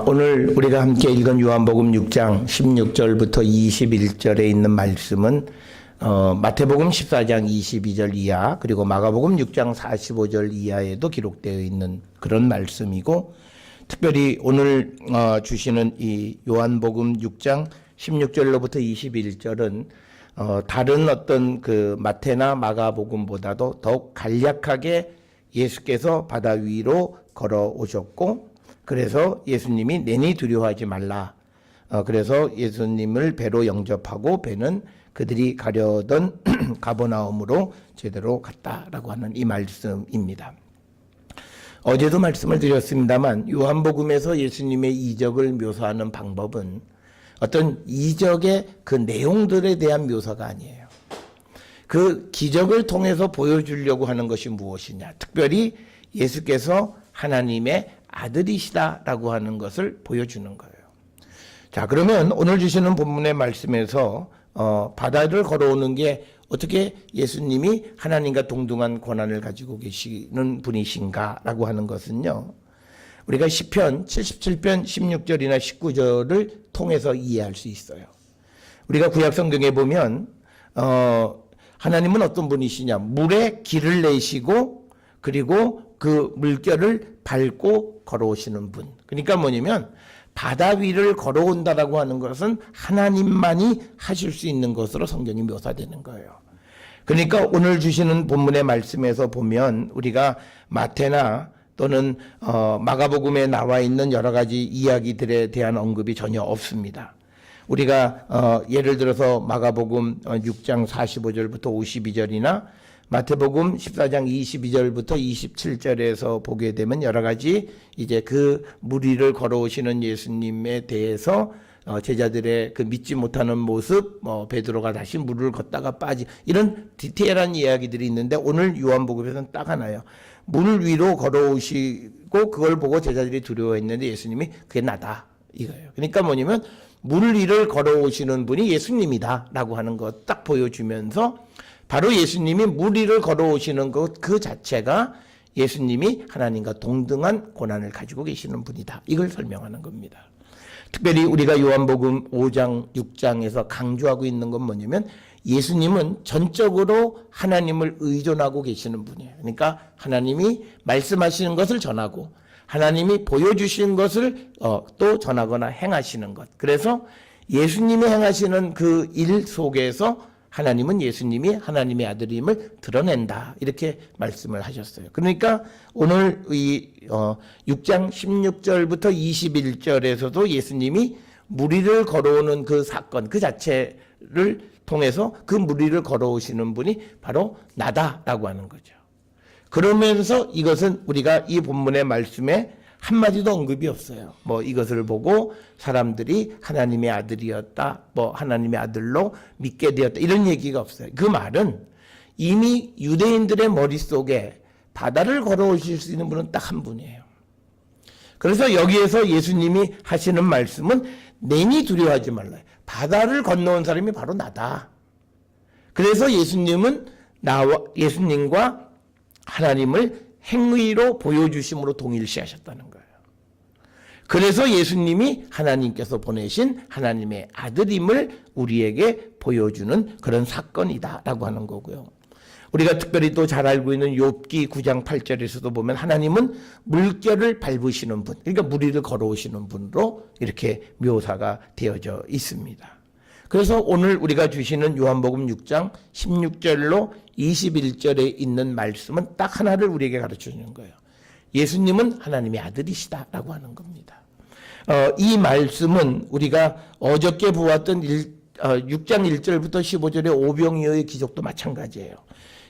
오늘 우리가 함께 읽은 요한복음 6장 16절부터 21절에 있는 말씀은 마태복음 14장 22절 이하 그리고 마가복음 6장 45절 이하에도 기록되어 있는 그런 말씀이고, 특별히 오늘 주시는 이 요한복음 6장 16절로부터 21절은 다른 어떤 그 마태나 마가복음보다도 더욱 간략하게 예수께서 바다 위로 걸어오셨고, 그래서 예수님이 내니 두려워하지 말라. 그래서 예수님을 배로 영접하고 배는 그들이 가려던 가버나움으로 제대로 갔다라고 하는 이 말씀입니다. 어제도 말씀을 드렸습니다만 요한복음에서 예수님의 이적을 묘사하는 방법은 어떤 이적의 그 내용들에 대한 묘사가 아니에요. 그 기적을 통해서 보여주려고 하는 것이 무엇이냐. 특별히 예수께서 하나님의 아들이시다라고 하는 것을 보여주는 거예요. 자, 그러면 오늘 주시는 본문의 말씀에서 바다를 걸어오는 게 어떻게 예수님이 하나님과 동등한 권한을 가지고 계시는 분이신가라고 하는 것은요, 우리가 시편 77편 16절이나 19절을 통해서 이해할 수 있어요. 우리가 구약성경에 보면 하나님은 어떤 분이시냐, 물에 길을 내시고 그리고 그 물결을 밟고 걸어오시는 분. 그러니까 뭐냐면 바다 위를 걸어온다라고 하는 것은 하나님만이 하실 수 있는 것으로 성경이 묘사되는 거예요. 그러니까 오늘 주시는 본문의 말씀에서 보면 우리가 마태나 또는 마가복음에 나와 있는 여러 가지 이야기들에 대한 언급이 전혀 없습니다. 우리가 예를 들어서 마가복음 6장 45절부터 52절이나 마태복음 14장 22절부터 27절에서 보게 되면 여러 가지 이제 그 물 위를 걸어오시는 예수님에 대해서 제자들의 그 믿지 못하는 모습, 베드로가 다시 물을 걷다가 이런 디테일한 이야기들이 있는데, 오늘 요한복음에서는 딱 하나요. 물 위로 걸어오시고 그걸 보고 제자들이 두려워했는데 예수님이 그게 나다 이거예요. 그러니까 뭐냐면 물 위를 걸어오시는 분이 예수님이다라고 하는 것 딱 보여주면서, 바로 예수님이 물 위를 걸어오시는 것 그 자체가 예수님이 하나님과 동등한 고난을 가지고 계시는 분이다, 이걸 설명하는 겁니다. 특별히 우리가 요한복음 5장 6장에서 강조하고 있는 건 뭐냐면 예수님은 전적으로 하나님을 의존하고 계시는 분이에요. 그러니까 하나님이 말씀하시는 것을 전하고 하나님이 보여주신 것을 또 전하거나 행하시는 것. 그래서 예수님이 행하시는 그 일 속에서 하나님은 예수님이 하나님의 아들임을 드러낸다, 이렇게 말씀을 하셨어요. 그러니까 오늘 이 6장 16절부터 21절에서도 예수님이 물 위를 걸어오는 그 사건 그 자체를 통해서 그 물 위를 걸어오시는 분이 바로 나다라고 하는 거죠. 그러면서 이것은 우리가 이 본문의 말씀에 한마디도 언급이 없어요. 이것을 보고 사람들이 하나님의 아들이었다, 하나님의 아들로 믿게 되었다, 이런 얘기가 없어요. 그 말은 이미 유대인들의 머릿속에 바다를 걸어오실 수 있는 분은 딱 한 분이에요. 그래서 여기에서 예수님이 하시는 말씀은 내니 두려워하지 말라. 바다를 건너온 사람이 바로 나다. 그래서 예수님과 하나님을 행위로 보여주심으로 동일시하셨다는 거예요. 그래서 예수님이 하나님께서 보내신 하나님의 아들임을 우리에게 보여주는 그런 사건이다라고 하는 거고요. 우리가 특별히 또 잘 알고 있는 욥기 9장 8절에서도 보면 하나님은 물결을 밟으시는 분, 그러니까 물 위를 걸어오시는 분으로 이렇게 묘사가 되어져 있습니다. 그래서 오늘 우리가 주시는 요한복음 6장 16절로 21절에 있는 말씀은 딱 하나를 우리에게 가르쳐 주는 거예요. 예수님은 하나님의 아들이시다라고 하는 겁니다. 이 말씀은 우리가 어저께 보았던 6장 1절부터 15절의 오병이어의 기적도 마찬가지예요.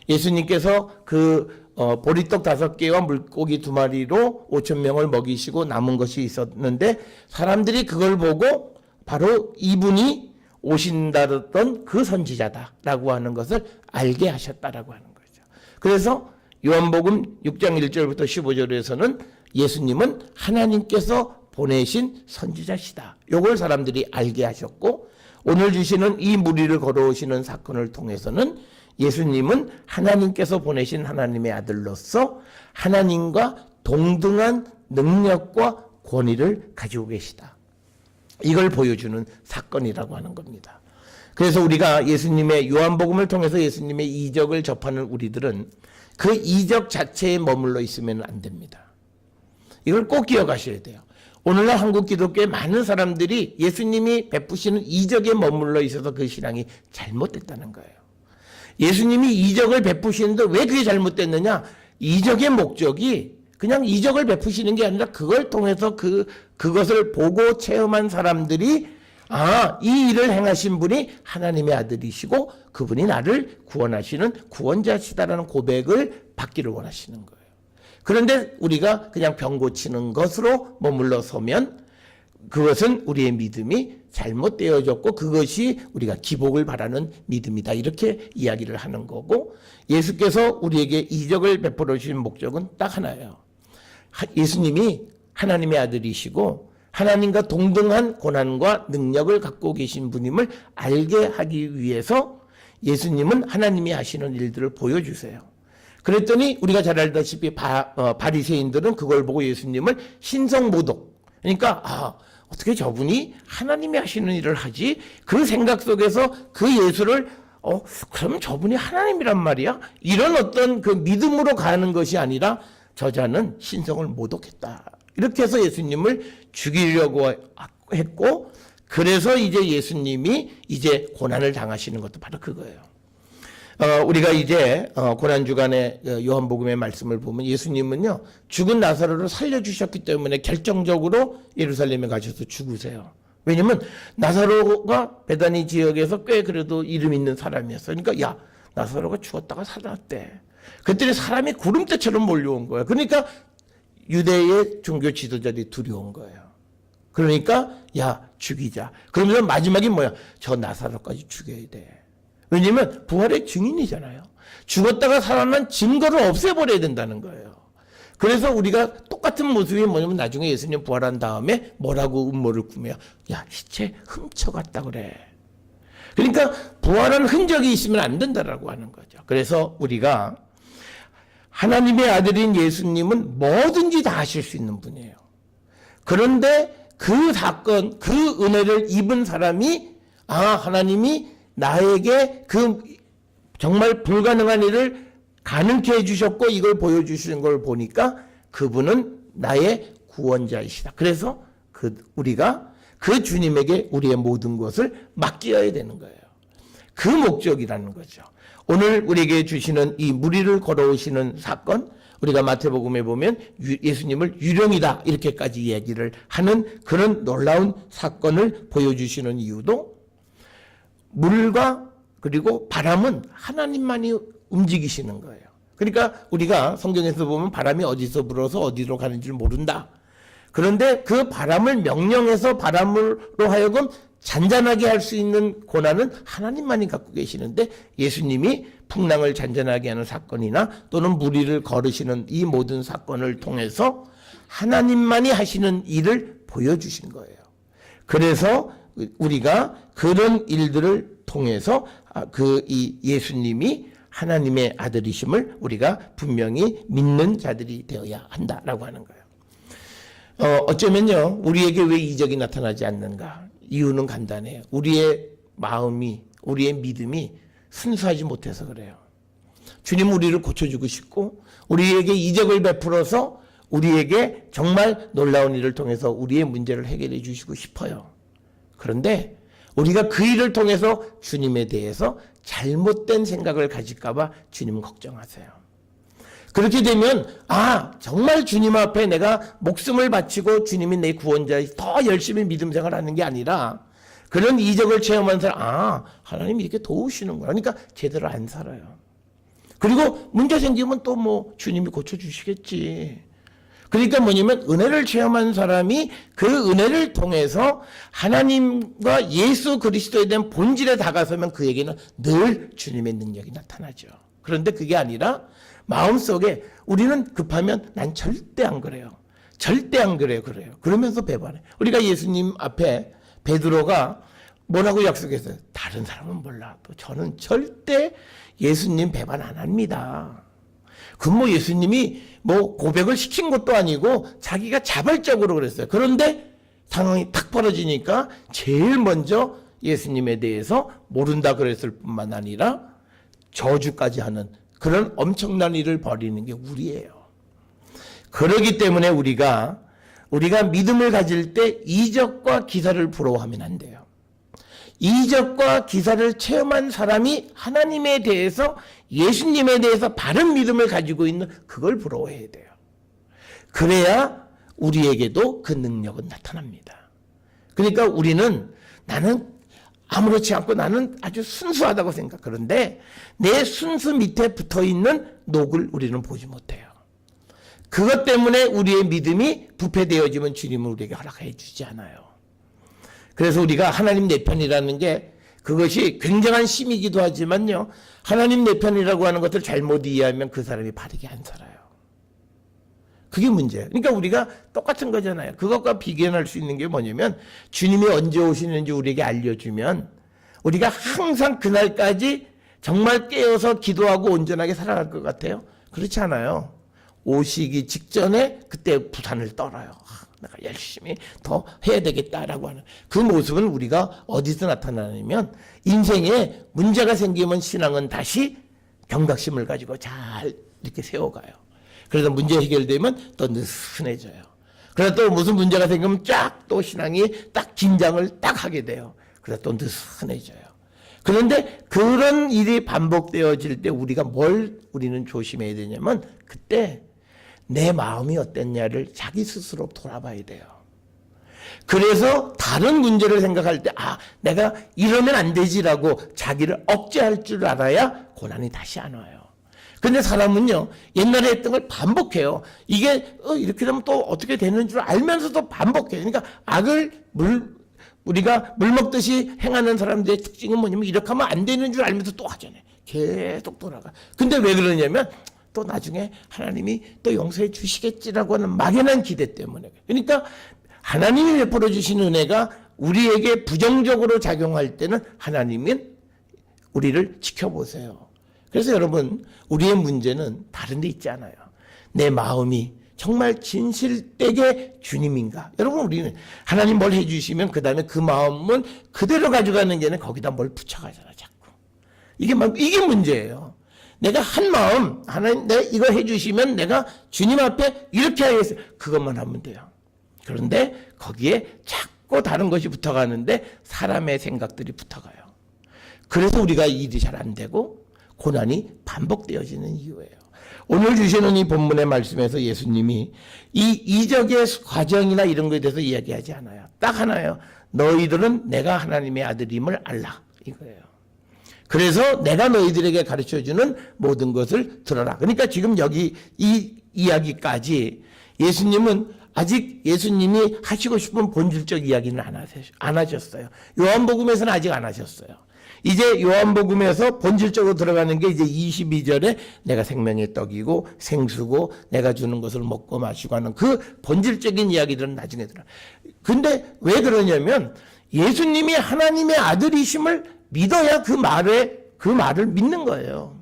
예수님께서 보리떡 5개와 물고기 2마리로 5,000명을 먹이시고 남은 것이 있었는데 사람들이 그걸 보고 바로 이분이 오신다던 그 선지자다라고 하는 것을 알게 하셨다라고 하는 거죠. 그래서 요한복음 6장 1절부터 15절에서는 예수님은 하나님께서 보내신 선지자시다, 요걸 사람들이 알게 하셨고, 오늘 주시는 이 물 위를 걸어오시는 사건을 통해서는 예수님은 하나님께서 보내신 하나님의 아들로서 하나님과 동등한 능력과 권위를 가지고 계시다. 이걸 보여주는 사건이라고 하는 겁니다. 그래서 우리가 예수님의 요한복음을 통해서 예수님의 이적을 접하는 우리들은 그 이적 자체에 머물러 있으면 안 됩니다. 이걸 꼭 기억하셔야 돼요. 오늘날 한국 기독교의 많은 사람들이 예수님이 베푸시는 이적에 머물러 있어서 그 신앙이 잘못됐다는 거예요. 예수님이 이적을 베푸시는데 왜 그게 잘못됐느냐? 이적의 목적이 그냥 이적을 베푸시는 게 아니라 그걸 통해서 그것을 보고 체험한 사람들이 이 일을 행하신 분이 하나님의 아들이시고 그분이 나를 구원하시는 구원자시다라는 고백을 받기를 원하시는 거예요. 그런데 우리가 그냥 병 고치는 것으로 머물러 서면 그것은 우리의 믿음이 잘못되어졌고 그것이 우리가 기복을 바라는 믿음이다. 이렇게 이야기를 하는 거고, 예수께서 우리에게 이적을 베풀어 주신 목적은 딱 하나예요. 예수님이 하나님의 아들이시고 하나님과 동등한 고난과 능력을 갖고 계신 분임을 알게 하기 위해서 예수님은 하나님이 하시는 일들을 보여주세요. 그랬더니 우리가 잘 알다시피 바리새인들은 그걸 보고 예수님을 신성모독, 그러니까 어떻게 저분이 하나님이 하시는 일을 하지? 그 생각 속에서 그 예수를 그러면 저분이 하나님이란 말이야? 이런 어떤 그 믿음으로 가는 것이 아니라 저자는 신성을 모독했다. 이렇게 해서 예수님을 죽이려고 했고, 그래서 이제 예수님이 이제 고난을 당하시는 것도 바로 그거예요. 우리가 이제 고난주간의 요한복음의 말씀을 보면 예수님은요, 죽은 나사로를 살려주셨기 때문에 결정적으로 예루살렘에 가셔서 죽으세요. 왜냐면 나사로가 베다니 지역에서 꽤 그래도 이름 있는 사람이었어요. 그러니까 나사로가 죽었다가 살아났대. 그랬더니 사람이 구름대처럼 몰려온 거예요. 그러니까 유대의 종교 지도자들이 두려운 거예요. 그러니까 죽이자. 그러면서 마지막이 뭐야? 저 나사로까지 죽여야 돼. 왜냐면 부활의 증인이잖아요. 죽었다가 살아난 증거를 없애버려야 된다는 거예요. 그래서 우리가 똑같은 모습이 뭐냐면 나중에 예수님 부활한 다음에 뭐라고 음모를 꾸며요? 시체 훔쳐갔다 그래. 그러니까 부활한 흔적이 있으면 안 된다라고 하는 거죠. 그래서 우리가 하나님의 아들인 예수님은 뭐든지 다 하실 수 있는 분이에요. 그런데 그 사건, 그 은혜를 입은 사람이 하나님이 나에게 그 정말 불가능한 일을 가능케 해주셨고 이걸 보여주시는 걸 보니까 그분은 나의 구원자이시다. 그래서 우리가 그 주님에게 우리의 모든 것을 맡겨야 되는 거예요. 그 목적이라는 거죠. 오늘 우리에게 주시는 이 무리를 걸어오시는 사건, 우리가 마태복음에 보면 예수님을 유령이다 이렇게까지 얘기를 하는 그런 놀라운 사건을 보여주시는 이유도 물과 그리고 바람은 하나님만이 움직이시는 거예요. 그러니까 우리가 성경에서 보면 바람이 어디서 불어서 어디로 가는지를 모른다. 그런데 그 바람을 명령해서 바람으로 하여금 잔잔하게 할 수 있는 권한은 하나님만이 갖고 계시는데 예수님이 풍랑을 잔잔하게 하는 사건이나 또는 무리를 걸으시는 이 모든 사건을 통해서 하나님만이 하시는 일을 보여주신 거예요. 그래서 우리가 그런 일들을 통해서 이 예수님이 하나님의 아들이심을 우리가 분명히 믿는 자들이 되어야 한다라고 하는 거예요. 어쩌면요, 우리에게 왜 이적이 나타나지 않는가? 이유는 간단해요. 우리의 마음이, 우리의 믿음이 순수하지 못해서 그래요. 주님 우리를 고쳐주고 싶고 우리에게 이적을 베풀어서 우리에게 정말 놀라운 일을 통해서 우리의 문제를 해결해 주시고 싶어요. 그런데 우리가 그 일을 통해서 주님에 대해서 잘못된 생각을 가질까 봐 주님은 걱정하세요. 그렇게 되면 정말 주님 앞에 내가 목숨을 바치고 주님이 내 구원자 더 열심히 믿음 생활하는 게 아니라 그런 이적을 체험한 사람 하나님이 이렇게 도우시는구나. 그러니까 제대로 안 살아요. 그리고 문제 생기면 또 주님이 고쳐주시겠지. 그러니까 뭐냐면 은혜를 체험한 사람이 그 은혜를 통해서 하나님과 예수 그리스도에 대한 본질에 다가서면 그에게는 늘 주님의 능력이 나타나죠. 그런데 그게 아니라 마음속에 우리는 급하면 난 절대 안 그래요. 절대 안 그래요. 그러면서 배반해. 우리가 예수님 앞에 베드로가 뭐라고 약속했어요? 다른 사람은 몰라. 또 저는 절대 예수님 배반 안 합니다. 그 뭐 예수님이 뭐 고백을 시킨 것도 아니고 자기가 자발적으로 그랬어요. 그런데 상황이 탁 벌어지니까 제일 먼저 예수님에 대해서 모른다 그랬을 뿐만 아니라 저주까지 하는 그런 엄청난 일을 벌이는 게 우리예요. 그렇기 때문에 우리가 믿음을 가질 때 이적과 기사를 부러워하면 안 돼요. 이적과 기사를 체험한 사람이 하나님에 대해서, 예수님에 대해서 바른 믿음을 가지고 있는 그걸 부러워해야 돼요. 그래야 우리에게도 그 능력은 나타납니다. 그러니까 우리는, 나는 아무렇지 않고 나는 아주 순수하다고 생각. 그런데 내 순수 밑에 붙어있는 녹을 우리는 보지 못해요. 그것 때문에 우리의 믿음이 부패되어지면 주님은 우리에게 허락해 주지 않아요. 그래서 우리가 하나님 내 편이라는 게, 그것이 굉장한 힘이기도 하지만요, 하나님 내 편이라고 하는 것을 잘못 이해하면 그 사람이 바르게 안 살아요. 그게 문제예요. 그러니까 우리가 똑같은 거잖아요. 그것과 비교할 수 있는 게 뭐냐면, 주님이 언제 오시는지 우리에게 알려주면 우리가 항상 그날까지 정말 깨어서 기도하고 온전하게 살아갈 것 같아요? 그렇지 않아요. 오시기 직전에 그때 부산을 떨어요. 내가 열심히 더 해야 되겠다라고 하는 그 모습은 우리가 어디서 나타나냐면, 인생에 문제가 생기면 신앙은 다시 경각심을 가지고 잘 이렇게 세워가요. 그래서 문제 해결되면 또 느슨해져요. 그래서 또 무슨 문제가 생기면 쫙 또 신앙이 딱 긴장을 딱 하게 돼요. 그래서 또 느슨해져요. 그런데 그런 일이 반복되어질 때 우리는 조심해야 되냐면, 그때 내 마음이 어땠냐를 자기 스스로 돌아봐야 돼요. 그래서 다른 문제를 생각할 때, 내가 이러면 안 되지라고 자기를 억제할 줄 알아야 고난이 다시 안 와요. 근데 사람은요, 옛날에 했던 걸 반복해요. 이게 이렇게 되면 또 어떻게 되는 줄 알면서도 반복해요. 그러니까 우리가 물 먹듯이 행하는 사람들의 특징은 뭐냐면, 이렇게 하면 안 되는 줄 알면서 또 하잖아요. 계속 돌아가. 근데 왜 그러냐면, 또 나중에 하나님이 또 용서해 주시겠지라고 하는 막연한 기대 때문에. 그러니까 하나님이 베풀어 주신 은혜가 우리에게 부정적으로 작용할 때는 하나님은 우리를 지켜보세요. 그래서 여러분, 우리의 문제는 다른 데 있지 않아요. 내 마음이 정말 진실되게 주님인가? 여러분, 우리는 하나님 뭘 해주시면 그 다음에 그 마음은 그대로 가져가는 게 아니라 거기다 뭘 붙여가잖아, 자꾸. 이게 문제예요. 내가 한 마음, 하나님, 내가 이거 해주시면 내가 주님 앞에 이렇게 하겠어요. 그것만 하면 돼요. 그런데 거기에 자꾸 다른 것이 붙어가는데 사람의 생각들이 붙어가요. 그래서 우리가 일이 잘 안 되고 고난이 반복되어지는 이유예요. 오늘 주시는 이 본문의 말씀에서 예수님이 이 이적의 과정이나 이런 것에 대해서 이야기하지 않아요. 딱 하나예요. 너희들은 내가 하나님의 아들임을 알라. 이거예요. 그래서 내가 너희들에게 가르쳐주는 모든 것을 들어라. 그러니까 지금 여기 이 이야기까지 예수님은 아직 예수님이 하시고 싶은 본질적 이야기는 안 하셨어요. 요한복음에서는 아직 안 하셨어요. 이제 요한복음에서 본질적으로 들어가는 게 이제 22절에 내가 생명의 떡이고 생수고 내가 주는 것을 먹고 마시고 하는 그 본질적인 이야기들은 나중에 들어요. 근데 왜 그러냐면 예수님이 하나님의 아들이심을 믿어야 그 말을 믿는 거예요.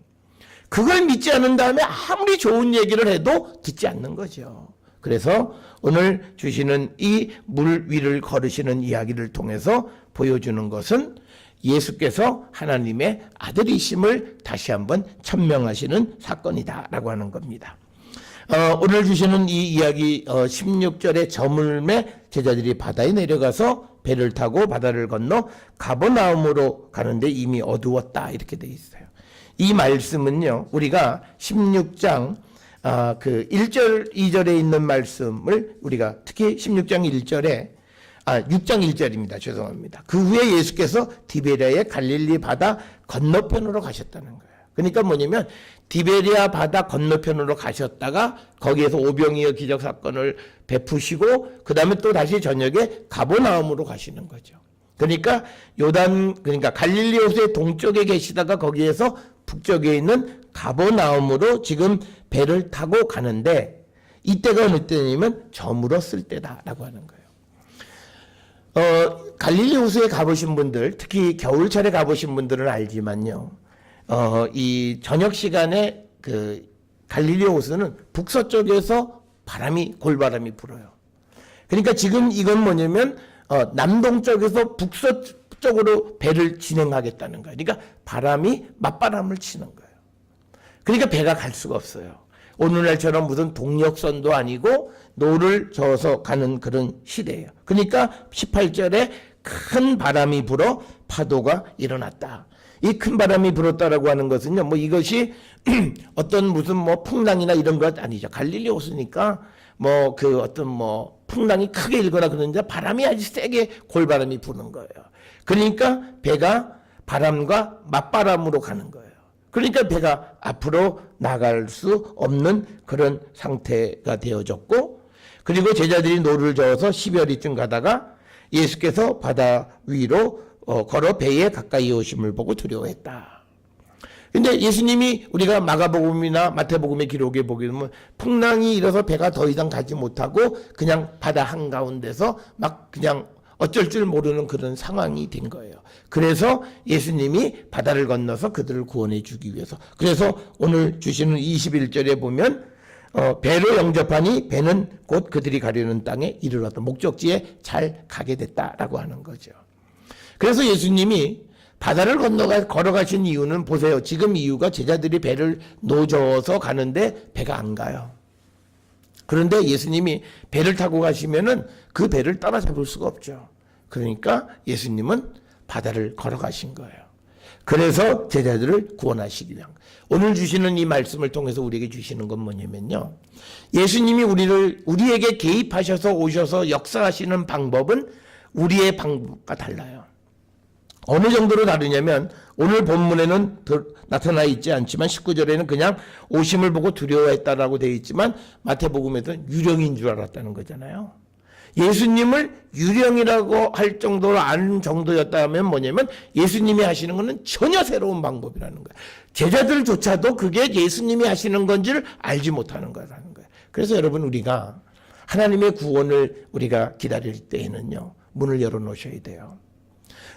그걸 믿지 않은 다음에 아무리 좋은 얘기를 해도 듣지 않는 거죠. 그래서 오늘 주시는 이 물 위를 걸으시는 이야기를 통해서 보여주는 것은 예수께서 하나님의 아들이심을 다시 한번 천명하시는 사건이다라고 하는 겁니다. 오늘 주시는 이 이야기 16절에 저물매 제자들이 바다에 내려가서 배를 타고 바다를 건너 가버나움으로 가는데 이미 어두웠다 이렇게 돼 있어요. 이 말씀은요, 우리가 16장 그 1절 2절에 있는 말씀을 우리가 특히 16장 1절에 6장 1절입니다. 죄송합니다. 그 후에 예수께서 디베리아의 갈릴리 바다 건너편으로 가셨다는 거예요. 그러니까 뭐냐면 디베리아 바다 건너편으로 가셨다가 거기에서 오병이어 기적 사건을 베푸시고 그 다음에 또 다시 저녁에 가버나움으로 가시는 거죠. 그러니까 그러니까 갈릴리 호수의 동쪽에 계시다가 거기에서 북쪽에 있는 가버나움으로 지금 배를 타고 가는데, 이때가 어느 때냐면 저물었을 때다라고 하는 거예요. 갈릴리 호수에 가보신 분들, 특히 겨울철에 가보신 분들은 알지만요, 이 저녁 시간에 그 갈릴리 호수는 북서쪽에서 골바람이 불어요. 그러니까 지금 이건 뭐냐면 남동쪽에서 북서쪽으로 배를 진행하겠다는 거예요. 그러니까 맞바람을 치는 거예요. 그러니까 배가 갈 수가 없어요. 오늘날처럼 무슨 동력선도 아니고 노를 저어서 가는 그런 시대예요. 그러니까 18절에 큰 바람이 불어 파도가 일어났다. 이 큰 바람이 불었다라고 하는 것은요, 뭐 이것이 어떤 무슨 뭐 풍랑이나 이런 것 아니죠. 갈릴리 호수니까 뭐 그 어떤 뭐 풍랑이 크게 일거나 그러는데 바람이 아주 세게 골바람이 부는 거예요. 그러니까 배가 바람과 맞바람으로 가는 거예요. 그러니까 배가 앞으로 나갈 수 없는 그런 상태가 되어졌고, 그리고 제자들이 노를 저어서 10여리쯤 가다가 예수께서 바다 위로 걸어 배에 가까이 오심을 보고 두려워했다. 근데 예수님이 우리가 마가복음이나 마태복음의 기록에 보게 되면 풍랑이 일어서 배가 더 이상 가지 못하고 그냥 바다 한가운데서 막 그냥 어쩔 줄 모르는 그런 상황이 된 거예요. 그래서 예수님이 바다를 건너서 그들을 구원해 주기 위해서. 그래서 오늘 주시는 21절에 보면 배로 영접하니 배는 곧 그들이 가려는 땅에 이르렀다. 목적지에 잘 가게 됐다라고 하는 거죠. 그래서 예수님이 바다를 걸어가신 이유는 보세요. 지금 이유가 제자들이 배를 노저어서 가는데 배가 안 가요. 그런데 예수님이 배를 타고 가시면은 그 배를 따라잡을 수가 없죠. 그러니까 예수님은 바다를 걸어가신 거예요. 그래서 제자들을 구원하시기 위한 거예요. 오늘 주시는 이 말씀을 통해서 우리에게 주시는 건 뭐냐면요. 예수님이 우리에게 개입하셔서 오셔서 역사하시는 방법은 우리의 방법과 달라요. 어느 정도로 다르냐면 오늘 본문에는 나타나 있지 않지만 19절에는 그냥 오심을 보고 두려워했다라고 되어 있지만 마태복음에서는 유령인 줄 알았다는 거잖아요. 예수님을 유령이라고 할 정도로 아는 정도였다면 뭐냐면 예수님이 하시는 것은 전혀 새로운 방법이라는 거예요. 제자들조차도 그게 예수님이 하시는 건지를 알지 못하는 거라는 거예요. 그래서 여러분 우리가 하나님의 구원을 우리가 기다릴 때에는요. 문을 열어놓으셔야 돼요.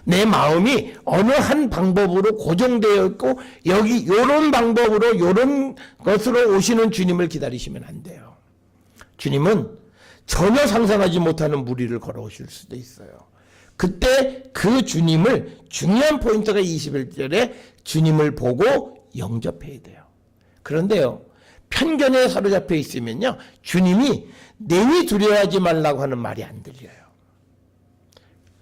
내 마음이 어느 한 방법으로 고정되어 있고 여기 요런 방법으로 요런 것으로 오시는 주님을 기다리시면 안 돼요. 주님은 전혀 상상하지 못하는 무리를 걸어오실 수도 있어요. 그때 그 주님을 중요한 포인트가 21절에 주님을 보고 영접해야 돼요. 그런데요. 편견에 사로잡혀 있으면요. 주님이 내니 두려워하지 말라고 하는 말이 안 들려요.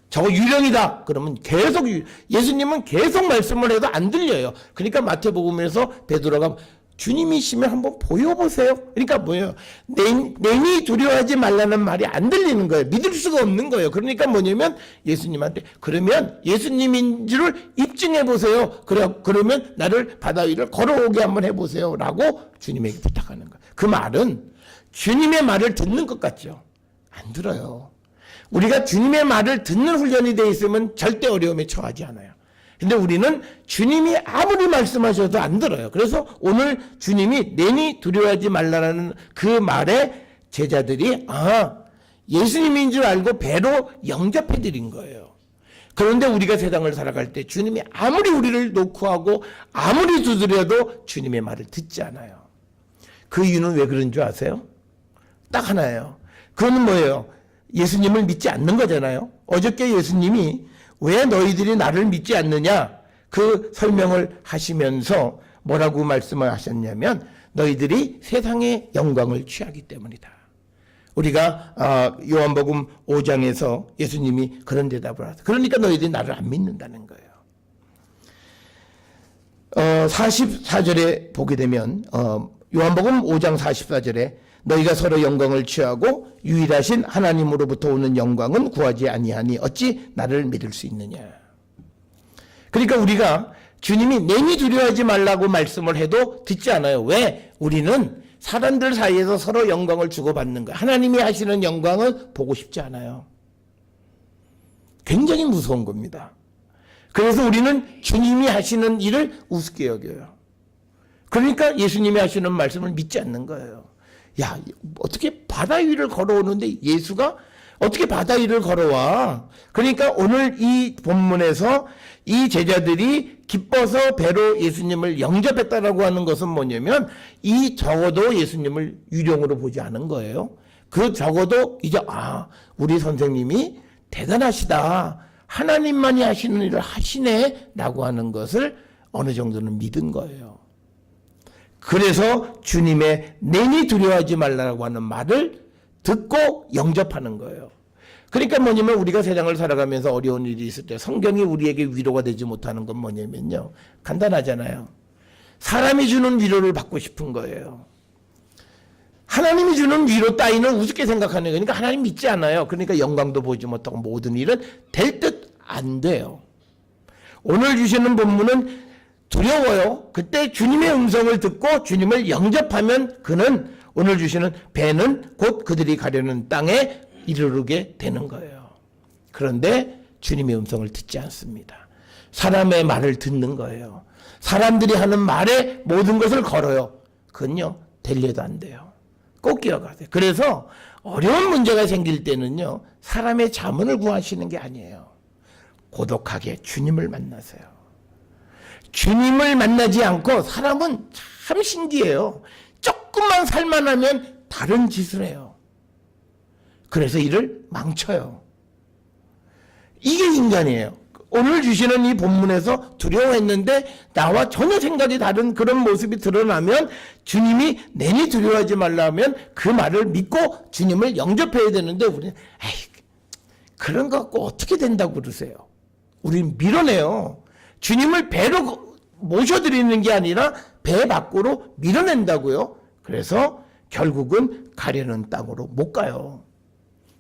저거 유령이다. 그러면 계속 예수님은 계속 말씀을 해도 안 들려요. 그러니까 마태복음에서 베드로가 주님이시면 한번 보여보세요. 그러니까 뭐예요? 내니 두려워하지 말라는 말이 안 들리는 거예요. 믿을 수가 없는 거예요. 그러니까 뭐냐면 예수님한테 그러면 예수님인 줄을 입증해 보세요. 그러면 나를 바다 위를 걸어오게 한번 해보세요. 라고 주님에게 부탁하는 거예요. 그 말은 주님의 말을 듣는 것 같죠? 안 들어요. 우리가 주님의 말을 듣는 훈련이 되어 있으면 절대 어려움에 처하지 않아요. 근데 우리는 주님이 아무리 말씀하셔도 안 들어요. 그래서 오늘 주님이 내니 두려워하지 말라는 그 말에 제자들이 예수님인 줄 알고 배로 영접해 드린 거예요. 그런데 우리가 세상을 살아갈 때 주님이 아무리 우리를 노크하고 아무리 두드려도 주님의 말을 듣지 않아요. 그 이유는 왜 그런 줄 아세요? 딱 하나예요. 그거는 뭐예요? 예수님을 믿지 않는 거잖아요. 어저께 예수님이 왜 너희들이 나를 믿지 않느냐 그 설명을 하시면서 뭐라고 말씀을 하셨냐면 너희들이 세상의 영광을 취하기 때문이다. 우리가 요한복음 5장에서 예수님이 그런 대답을 하세요. 그러니까 너희들이 나를 안 믿는다는 거예요. 44절에 보게 되면 요한복음 5장 44절에 너희가 서로 영광을 취하고 유일하신 하나님으로부터 오는 영광은 구하지 아니하니 어찌 나를 믿을 수 있느냐. 그러니까 우리가 주님이 내니 두려워하지 말라고 말씀을 해도 듣지 않아요. 왜? 우리는 사람들 사이에서 서로 영광을 주고받는 거예요. 하나님이 하시는 영광은 보고 싶지 않아요. 굉장히 무서운 겁니다. 그래서 우리는 주님이 하시는 일을 우습게 여겨요. 그러니까 예수님이 하시는 말씀을 믿지 않는 거예요. 야, 어떻게 바다 위를 걸어오는데 예수가 어떻게 바다 위를 걸어와? 그러니까 오늘 이 본문에서 이 제자들이 기뻐서 배로 예수님을 영접했다라고 하는 것은 뭐냐면 이 적어도 예수님을 유령으로 보지 않은 거예요. 그 적어도 이제 우리 선생님이 대단하시다. 하나님만이 하시는 일을 하시네 라고 하는 것을 어느 정도는 믿은 거예요. 그래서 주님의 내니 두려워하지 말라고 하는 말을 듣고 영접하는 거예요. 그러니까 뭐냐면 우리가 세상을 살아가면서 어려운 일이 있을 때 성경이 우리에게 위로가 되지 못하는 건 뭐냐면요. 간단하잖아요. 사람이 주는 위로를 받고 싶은 거예요. 하나님이 주는 위로 따위는 우습게 생각하는 거니까 하나님 믿지 않아요. 그러니까 영광도 보지 못하고 모든 일은 될 듯 안 돼요. 오늘 주시는 본문은 두려워요. 그때 주님의 음성을 듣고 주님을 영접하면 그는 오늘 주시는 배는 곧 그들이 가려는 땅에 이르르게 되는 거예요. 그런데 주님의 음성을 듣지 않습니다. 사람의 말을 듣는 거예요. 사람들이 하는 말에 모든 것을 걸어요. 그건요, 될려도 안 돼요. 꼭 기억하세요. 그래서 어려운 문제가 생길 때는요, 사람의 자문을 구하시는 게 아니에요. 고독하게 주님을 만나세요. 주님을 만나지 않고 사람은 참 신기해요. 조금만 살만하면 다른 짓을 해요. 그래서 일을 망쳐요. 이게 인간이에요. 오늘 주시는 이 본문에서 두려워했는데 나와 전혀 생각이 다른 그런 모습이 드러나면 주님이 내니 두려워하지 말라 하면 그 말을 믿고 주님을 영접해야 되는데 우리는 그런 거 갖고 어떻게 된다고 그러세요? 우리는 밀어내요. 주님을 배로 모셔드리는 게 아니라 배 밖으로 밀어낸다고요. 그래서 결국은 가려는 땅으로 못 가요.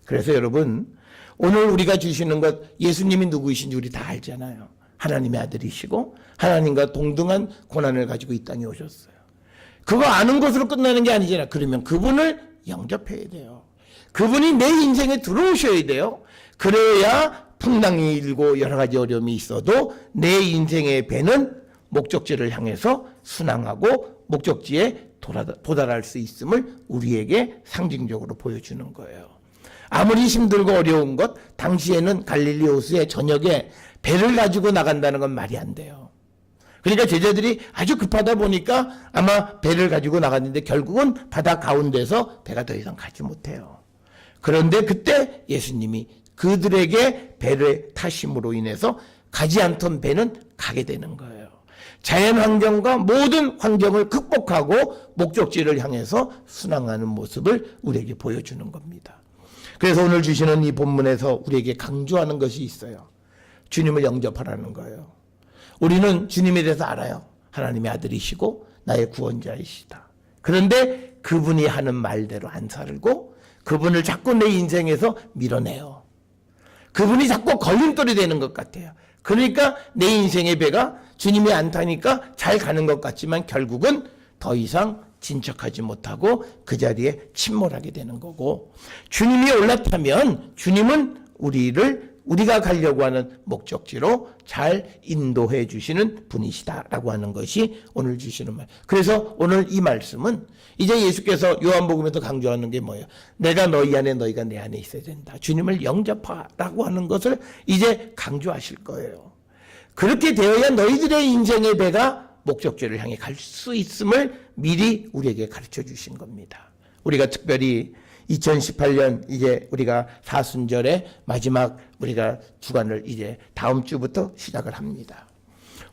그래서 여러분 오늘 우리가 주시는 것 예수님이 누구이신지 우리 다 알잖아요. 하나님의 아들이시고 하나님과 동등한 고난을 가지고 이 땅에 오셨어요. 그거 아는 것으로 끝나는 게 아니잖아요. 그러면 그분을 영접해야 돼요. 그분이 내 인생에 들어오셔야 돼요. 그래야 풍랑이 일고 여러 가지 어려움이 있어도 내 인생의 배는 목적지를 향해서 순항하고 목적지에 도달할 수 있음을 우리에게 상징적으로 보여주는 거예요. 아무리 힘들고 어려운 것, 당시에는 갈릴리 호수의 저녁에 배를 가지고 나간다는 건 말이 안 돼요. 그러니까 제자들이 아주 급하다 보니까 아마 배를 가지고 나갔는데 결국은 바다 가운데서 배가 더 이상 가지 못해요. 그런데 그때 예수님이 그들에게 배를 타심으로 인해서 가지 않던 배는 가게 되는 거예요. 자연 환경과 모든 환경을 극복하고 목적지를 향해서 순항하는 모습을 우리에게 보여주는 겁니다. 그래서 오늘 주시는 이 본문에서 우리에게 강조하는 것이 있어요. 주님을 영접하라는 거예요. 우리는 주님에 대해서 알아요. 하나님의 아들이시고 나의 구원자이시다. 그런데 그분이 하는 말대로 안 살고 그분을 자꾸 내 인생에서 밀어내요. 그분이 자꾸 걸림돌이 되는 것 같아요. 그러니까 내 인생의 배가 주님이 안 타니까 잘 가는 것 같지만 결국은 더 이상 진척하지 못하고 그 자리에 침몰하게 되는 거고, 주님이 올라타면 주님은 우리가 가려고 하는 목적지로 잘 인도해 주시는 분이시다라고 하는 것이 오늘 주시는 말. 그래서 오늘 이 말씀은 이제 예수께서 요한복음에서 강조하는 게 뭐예요? 내가 너희 안에 너희가 내 안에 있어야 된다. 주님을 영접하라고 하는 것을 이제 강조하실 거예요. 그렇게 되어야 너희들의 인생의 배가 목적지를 향해 갈 수 있음을 미리 우리에게 가르쳐 주신 겁니다. 우리가 특별히 2018년 이제 우리가 사순절의 마지막 우리가 주간을 이제 다음 주부터 시작을 합니다.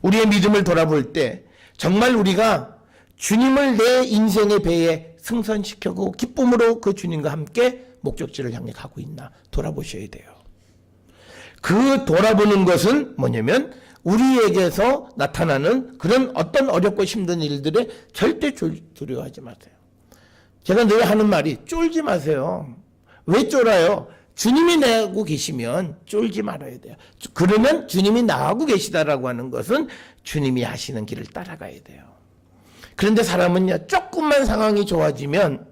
우리의 믿음을 돌아볼 때 정말 우리가 주님을 내 인생의 배에 승선시켜고 기쁨으로 그 주님과 함께 목적지를 향해 가고 있나 돌아보셔야 돼요. 그 돌아보는 것은 뭐냐면 우리에게서 나타나는 그런 어떤 어렵고 힘든 일들에 절대 두려워하지 마세요. 제가 늘 하는 말이 쫄지 마세요. 왜 쫄아요? 주님이 나하고 계시면 쫄지 말아야 돼요. 그러면 주님이 나하고 계시다라고 하는 것은 주님이 하시는 길을 따라가야 돼요. 그런데 사람은요, 조금만 상황이 좋아지면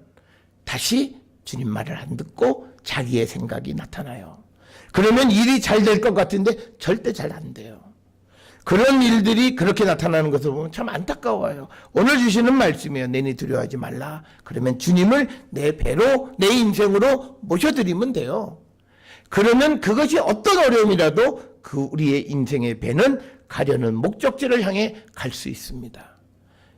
다시 주님 말을 안 듣고 자기의 생각이 나타나요. 그러면 일이 잘 될 것 같은데 절대 잘 안 돼요. 그런 일들이 그렇게 나타나는 것을 보면 참 안타까워요. 오늘 주시는 말씀이에요. 내니 두려워하지 말라. 그러면 주님을 내 배로 내 인생으로 모셔드리면 돼요. 그러면 그것이 어떤 어려움이라도 그 우리의 인생의 배는 가려는 목적지를 향해 갈 수 있습니다.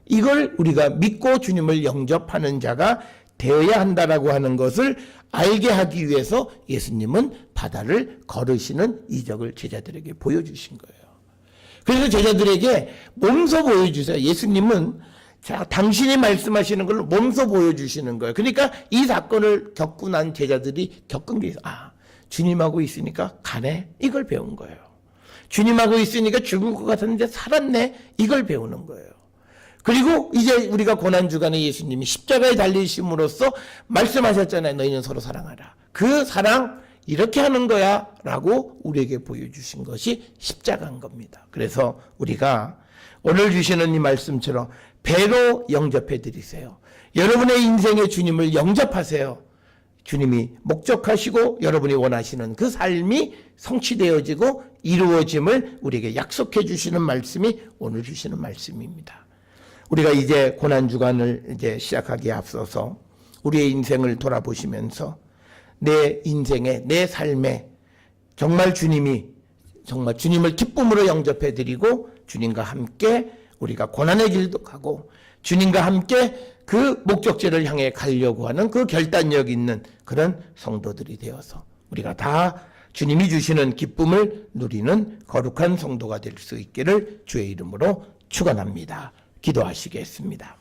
이걸 우리가 믿고 주님을 영접하는 자가 되어야 한다라고 하는 것을 알게 하기 위해서 예수님은 바다를 걸으시는 이적을 제자들에게 보여주신 거예요. 그래서 제자들에게 몸소 보여주세요. 예수님은 자, 당신이 말씀하시는 걸 몸소 보여주시는 거예요. 그러니까 이 사건을 겪고 난 제자들이 겪은 게 주님하고 있으니까 가네? 이걸 배운 거예요. 주님하고 있으니까 죽을 것 같았는데 살았네? 이걸 배우는 거예요. 그리고 이제 우리가 고난주간에 예수님이 십자가에 달리심으로써 말씀하셨잖아요. 너희는 서로 사랑하라. 그 사랑 이렇게 하는 거야 라고 우리에게 보여주신 것이 십자가인 겁니다. 그래서 우리가 오늘 주시는 이 말씀처럼 배로 영접해 드리세요. 여러분의 인생에 주님을 영접하세요. 주님이 목적하시고 여러분이 원하시는 그 삶이 성취되어지고 이루어짐을 우리에게 약속해 주시는 말씀이 오늘 주시는 말씀입니다. 우리가 이제 고난주간을 이제 시작하기에 앞서서 우리의 인생을 돌아보시면서 내 인생에, 내 삶에 정말 주님을 기쁨으로 영접해 드리고 주님과 함께 우리가 고난의 길도 가고 주님과 함께 그 목적지를 향해 가려고 하는 그 결단력 있는 그런 성도들이 되어서 우리가 다 주님이 주시는 기쁨을 누리는 거룩한 성도가 될 수 있기를 주의 이름으로 축원합니다. 기도하시겠습니다.